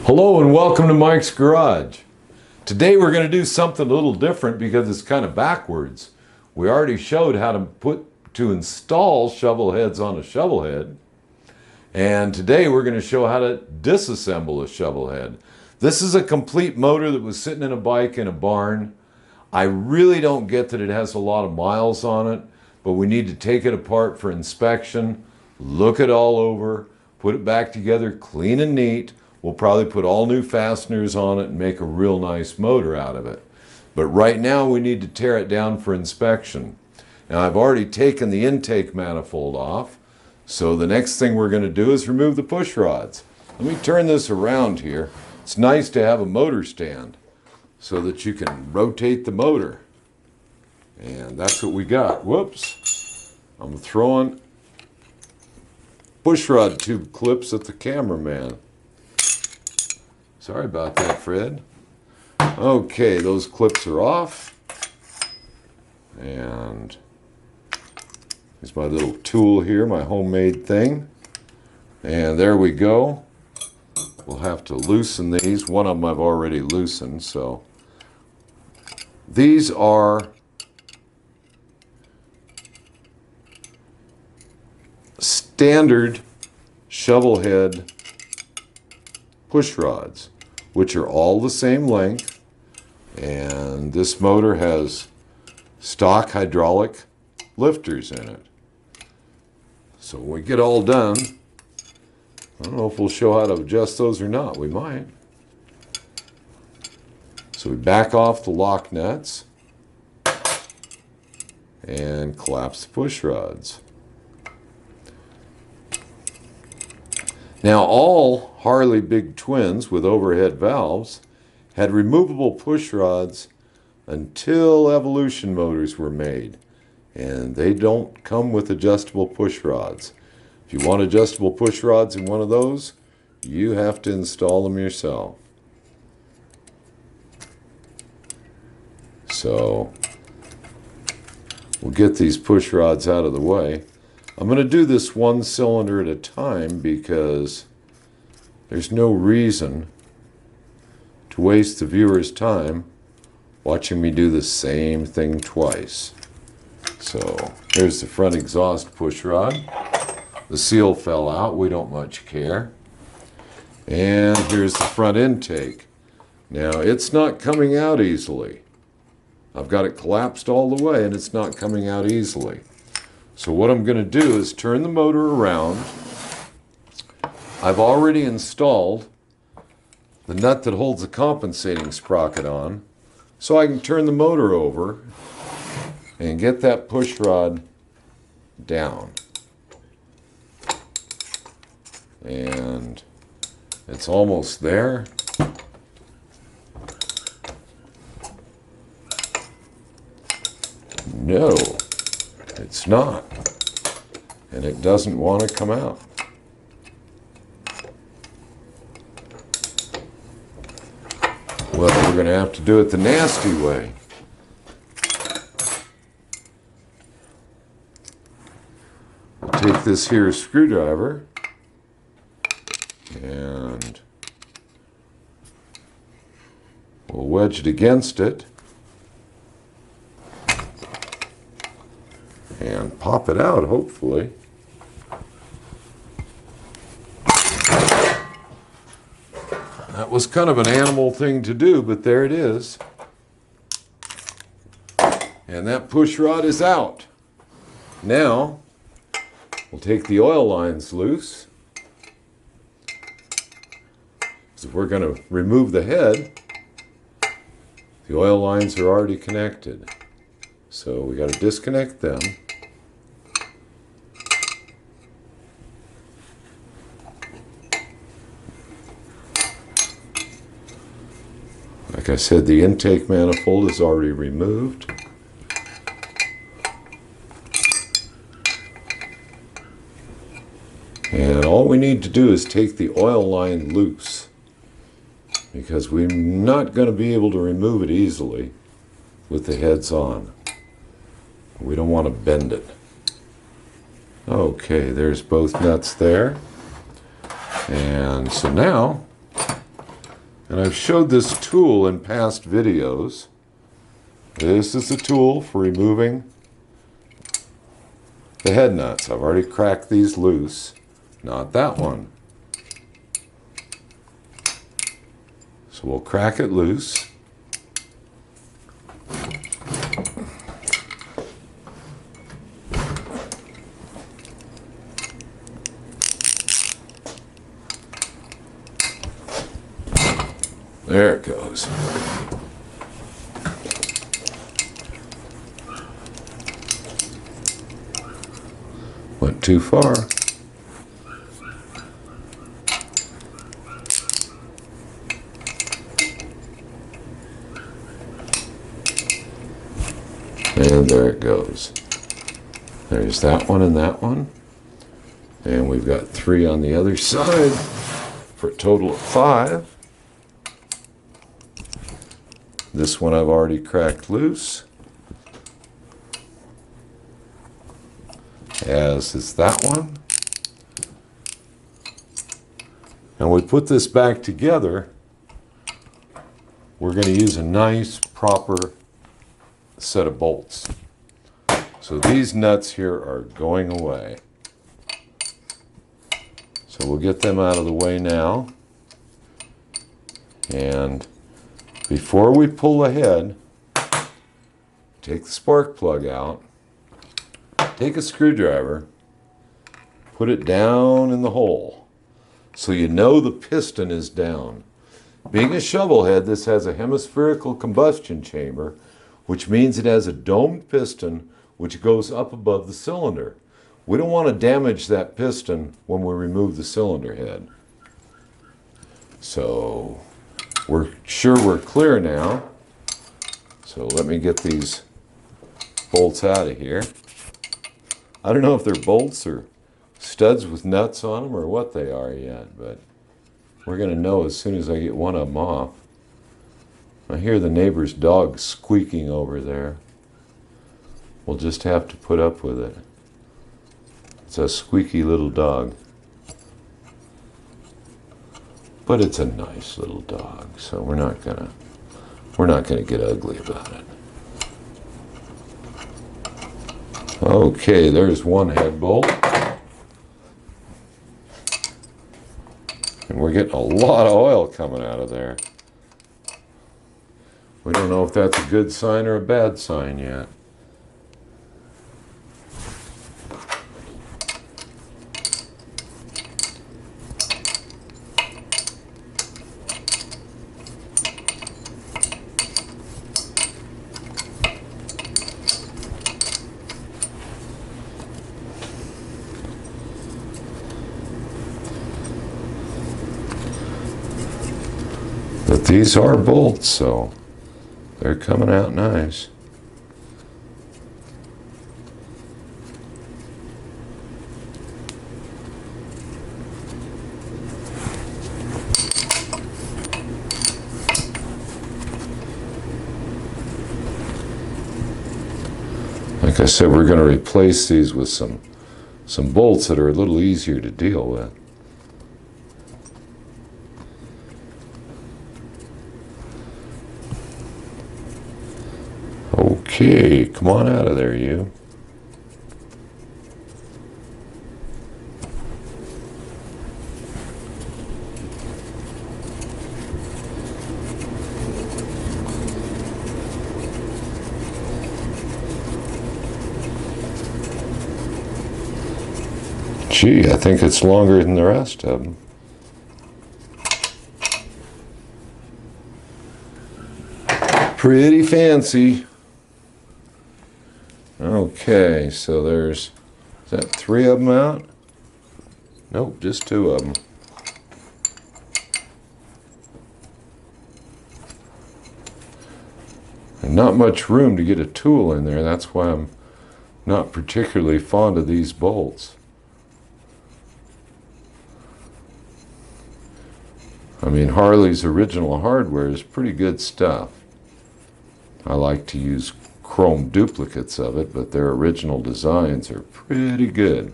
Hello and welcome to Mike's Garage. Today we're going to do something a little different because it's kind of backwards. We already showed how to install shovel heads on a shovel head. And today we're going to show how to disassemble a shovel head. This is a complete motor that was sitting in a bike in a barn. I really don't get that it has a lot of miles on it, but we need to take it apart for inspection, look it all over, put it back together clean and neat. We'll probably put all new fasteners on it and make a real nice motor out of it. But right now we need to tear it down for inspection. Now I've already taken the intake manifold off, so the next thing we're going to do is remove the push rods. Let me turn this around here. It's nice to have a motor stand so that you can rotate the motor. And that's what we got. Whoops. I'm throwing push rod tube clips at the cameraman. Sorry about that, Fred. Okay, those clips are off. And here's my little tool here, my homemade thing. And there we go. We'll have to loosen these. One of them I've already loosened, so. These are standard shovel head push rods, which are all the same length, and this motor has stock hydraulic lifters in it. So when we get all done, I don't know if we'll show how to adjust those or not. We might. So we back off the lock nuts and collapse the push rods. Now all Harley Big Twins with overhead valves had removable push rods until Evolution motors were made. And they don't come with adjustable push rods. If you want adjustable push rods in one of those, you have to install them yourself. So we'll get these push rods out of the way. I'm going to do this one cylinder at a time because there's no reason to waste the viewer's time watching me do the same thing twice. So here's the front exhaust push rod. The seal fell out, we don't much care. And here's the front intake. Now it's not coming out easily. I've got it collapsed all the way and it's not coming out easily. So what I'm going to do is turn the motor around. I've already installed the nut that holds the compensating sprocket on, so I can turn the motor over and get that push rod down. And it's almost there. No, it's not. And it doesn't want to come out. Well, we're going to have to do it the nasty way. We'll take this here screwdriver and we'll wedge it against it and pop it out, hopefully. That was kind of an animal thing to do, but there it is. And that push rod is out. Now, we'll take the oil lines loose. So if we're going to remove the head, the oil lines are already connected. So we got to disconnect them. Like I said, the intake manifold is already removed. And all we need to do is take the oil line loose, because we're not going to be able to remove it easily with the heads on. We don't want to bend it. Okay, there's both nuts there. And so now And I've showed this tool in past videos. This is the tool for removing the head nuts. I've already cracked these loose, not that one. So we'll crack it loose. There it goes. Went too far. And there it goes. There's that one and that one. And we've got 3 on the other side for a total of 5. This one I've already cracked loose, as is that one. And we put this back together. We're going to use a nice, proper set of bolts. So these nuts here are going away. So we'll get them out of the way now. And before we pull the head, take the spark plug out, take a screwdriver, put it down in the hole so you know the piston is down. Being a shovel head, this has a hemispherical combustion chamber, which means it has a domed piston which goes up above the cylinder. We don't want to damage that piston when we remove the cylinder head. So we're sure we're clear now. So let me get these bolts out of here. I don't know if they're bolts or studs with nuts on them or what they are yet, but we're going to know as soon as I get one of them off. I hear the neighbor's dog squeaking over there. We'll just have to put up with it. It's a squeaky little dog. But it's a nice little dog, so we're not gonna get ugly about it. Okay, there's one head bolt. And we're getting a lot of oil coming out of there. We don't know if that's a good sign or a bad sign yet. But these are bolts, so they're coming out nice. Like I said, we're going to replace these with some bolts that are a little easier to deal with. Okay, come on out of there, you. Gee, I think it's longer than the rest of them. Pretty fancy. Okay, so is that 3 of them out? Nope, just 2 of them. And not much room to get a tool in there. That's why I'm not particularly fond of these bolts. I mean, Harley's original hardware is pretty good stuff. I like to use chrome duplicates of it, but their original designs are pretty good.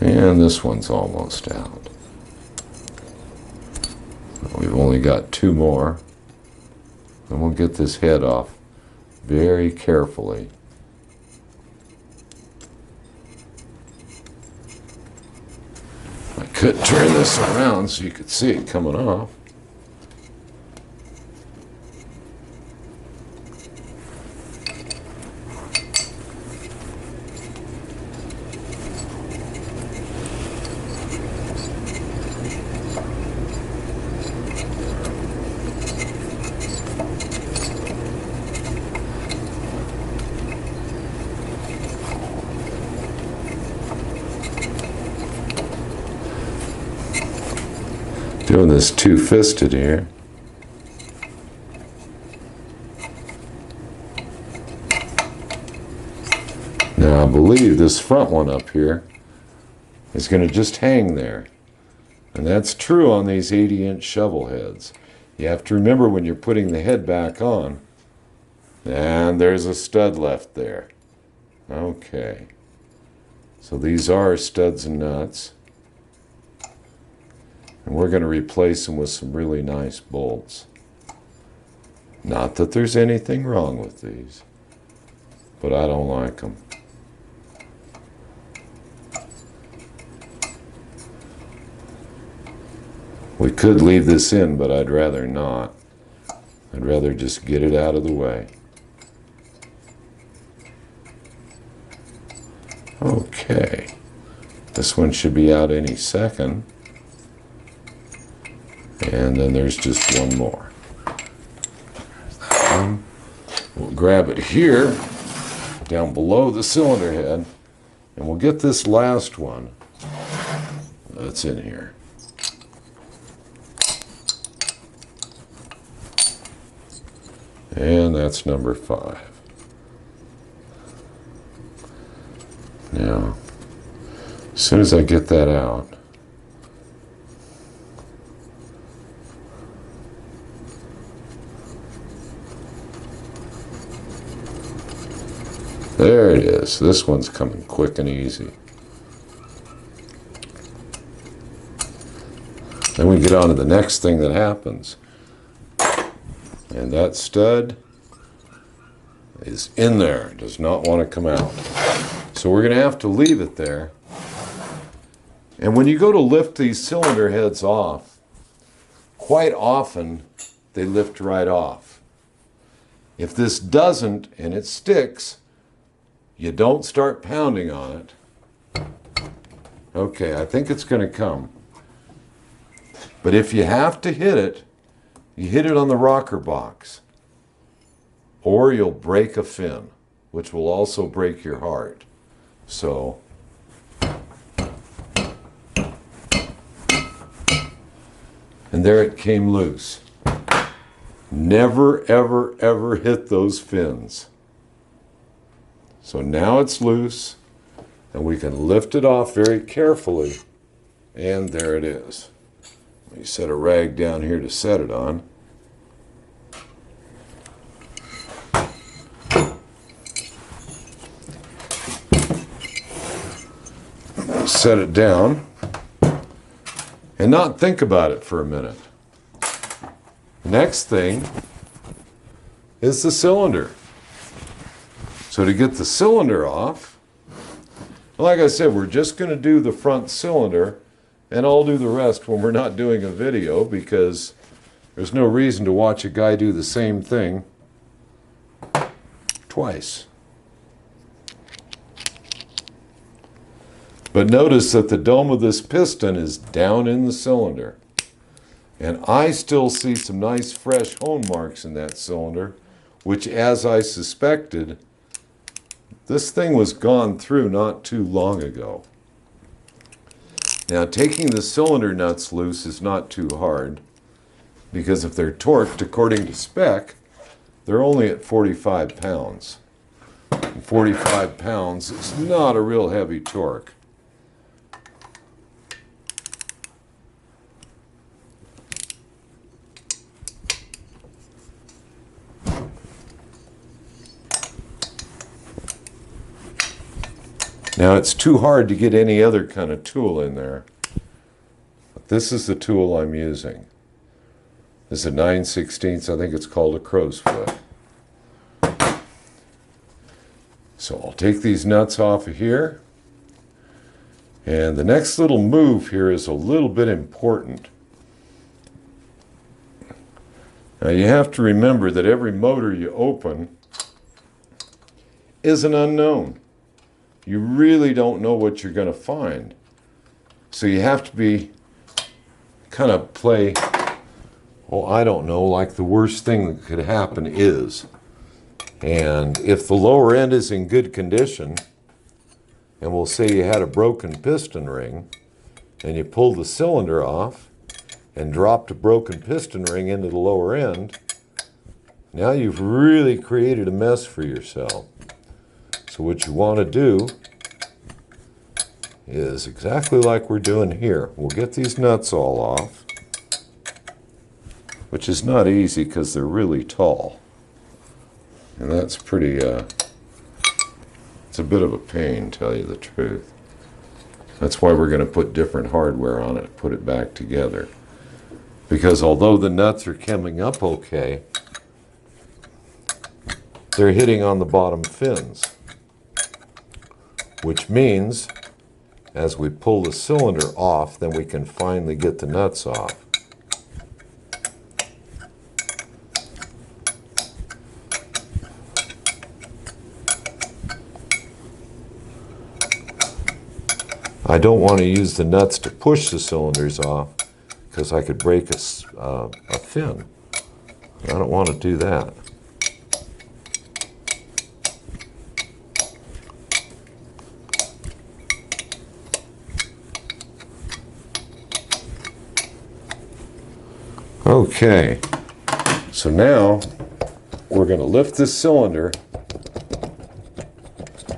And this one's almost out. We've only got two more. And we'll get this head off very carefully. I could turn this around so you could see it coming off. Doing this two-fisted here. Now I believe this front one up here is going to just hang there. And that's true on these 80-inch shovel heads. You have to remember when you're putting the head back on, and there's a stud left there. Okay. So these are studs and nuts. And we're going to replace them with some really nice bolts. Not that there's anything wrong with these, but I don't like them. We could leave this in, but I'd rather not. I'd rather just get it out of the way. Okay. This one should be out any second. And then there's just one more. We'll grab it here, down below the cylinder head, and we'll get this last one that's in here. And that's number 5. Now, as soon as I get that out, there it is. This one's coming quick and easy. Then we get on to the next thing that happens. And that stud is in there. Does not want to come out. So we're going to have to leave it there. And when you go to lift these cylinder heads off, quite often they lift right off. If this doesn't and it sticks, you don't start pounding on it. Okay, I think it's going to come. But if you have to hit it, you hit it on the rocker box. Or you'll break a fin, which will also break your heart. So, and there it came loose. Never, ever, ever hit those fins. So now it's loose, and we can lift it off very carefully, and there it is. We set a rag down here to set it on. Set it down, and not think about it for a minute. Next thing is the cylinder. So to get the cylinder off, like I said, we're just going to do the front cylinder, and I'll do the rest when we're not doing a video, because there's no reason to watch a guy do the same thing twice. But notice that the dome of this piston is down in the cylinder. And I still see some nice fresh hone marks in that cylinder, which, as I suspected, this thing was gone through not too long ago. Now, taking the cylinder nuts loose is not too hard, because if they're torqued according to spec, they're only at 45 pounds. And 45 pounds is not a real heavy torque. Now it's too hard to get any other kind of tool in there. But this is the tool I'm using. This is a 9/16, I think it's called a crow's foot. So I'll take these nuts off of here. And the next little move here is a little bit important. Now you have to remember that every motor you open is an unknown. You really don't know what you're going to find. So you have to be kind of play, oh, I don't know, like the worst thing that could happen is. And if the lower end is in good condition, and we'll say you had a broken piston ring, and you pulled the cylinder off and dropped a broken piston ring into the lower end, now you've really created a mess for yourself. So what you want to do is exactly like we're doing here. We'll get these nuts all off, which is not easy because they're really tall. And that's pretty, it's a bit of a pain, to tell you the truth. That's why we're going to put different hardware on it, put it back together. Because although the nuts are coming up okay, they're hitting on the bottom fins. Which means, as we pull the cylinder off, then we can finally get the nuts off. I don't want to use the nuts to push the cylinders off because I could break a fin. I don't want to do that. Okay, so now we're going to lift this cylinder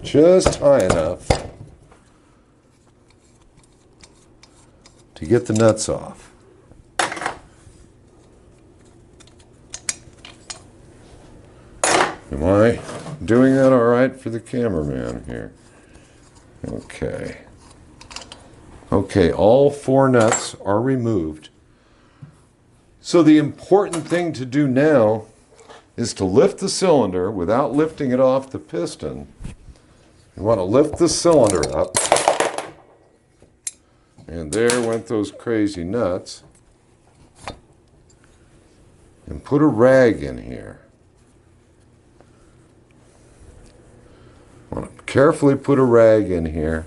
just high enough to get the nuts off. Am I doing that all right for the cameraman here? Okay. Okay, all 4 nuts are removed. So the important thing to do now is to lift the cylinder without lifting it off the piston. You want to lift the cylinder up. And there went those crazy nuts. And put a rag in here. I want to carefully put a rag in here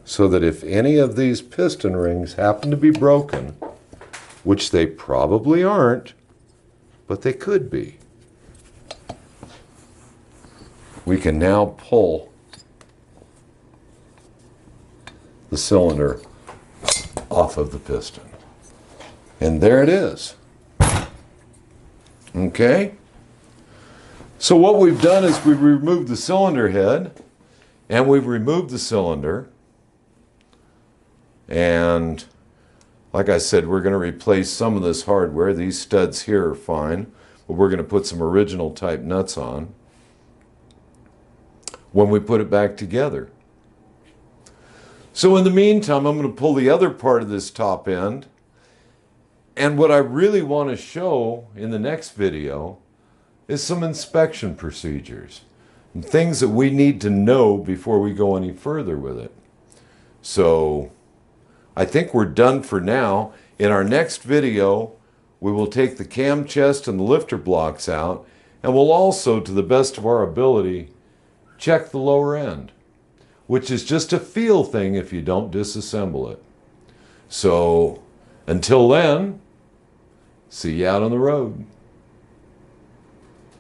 so that if any of these piston rings happen to be broken, which they probably aren't, but they could be, we can now pull the cylinder off of the piston. And there it is. Okay? So what we've done is we've removed the cylinder head, and we've removed the cylinder, and like I said, we're going to replace some of this hardware. These studs here are fine, but we're going to put some original type nuts on when we put it back together. So in the meantime, I'm going to pull the other part of this top end, and what I really want to show in the next video is some inspection procedures and things that we need to know before we go any further with it. So I think we're done for now. In our next video, we will take the cam chest and the lifter blocks out, and we'll also, to the best of our ability, check the lower end, which is just a feel thing if you don't disassemble it. So until then, see you out on the road.